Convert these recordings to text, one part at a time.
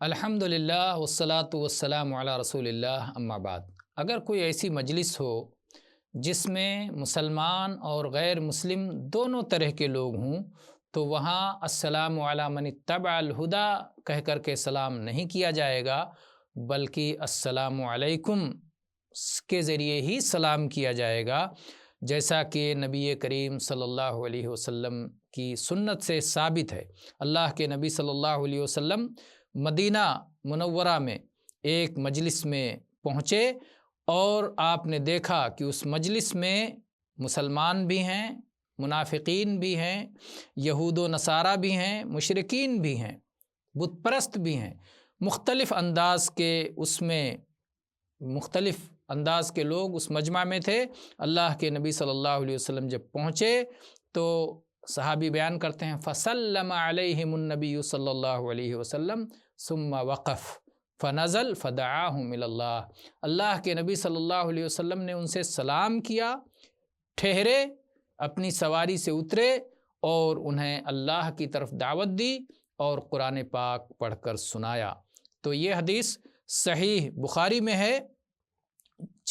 الحمدللہ والصلاۃ والسلام علی رسول اللہ اما بعد۔ اگر کوئی ایسی مجلس ہو جس میں مسلمان اور غیر مسلم دونوں طرح کے لوگ ہوں تو وہاں السلام علی من اتبع الہدی کہہ کر کے سلام نہیں کیا جائے گا، بلکہ السلام علیکم کے ذریعے ہی سلام کیا جائے گا، جیسا کہ نبی کریم صلی اللہ علیہ وسلم کی سنت سے ثابت ہے۔ اللہ کے نبی صلی اللہ علیہ وسلم مدینہ منورہ میں ایک مجلس میں پہنچے اور آپ نے دیکھا کہ اس مجلس میں مسلمان بھی ہیں، منافقین بھی ہیں، یہود و نصارہ بھی ہیں، مشرکین بھی ہیں، بت پرست بھی ہیں، مختلف انداز کے لوگ اس مجمع میں تھے۔ اللہ کے نبی صلی اللہ علیہ وسلم جب پہنچے تو صحابی بیان کرتے ہیں فَسَلَّمَ عَلَيْهِمُ النَّبِيُّ صلی اللہ علیہ وسلم ثم وقف فنزل فدعاهم الى اللہ۔ اللہ کے نبی صلی اللہ علیہ وسلم نے ان سے سلام کیا، ٹھہرے، اپنی سواری سے اترے اور انہیں اللہ کی طرف دعوت دی اور قرآن پاک پڑھ کر سنایا۔ تو یہ حدیث صحیح بخاری میں ہے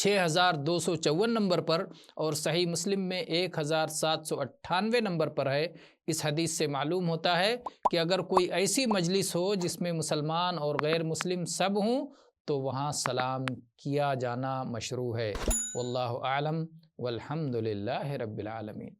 6254 نمبر پر، اور صحیح مسلم میں 1798 نمبر پر ہے۔ اس حدیث سے معلوم ہوتا ہے کہ اگر کوئی ایسی مجلس ہو جس میں مسلمان اور غیر مسلم سب ہوں تو وہاں سلام کیا جانا مشروع ہے۔ واللہ اعلم والحمد للہ رب العالمین۔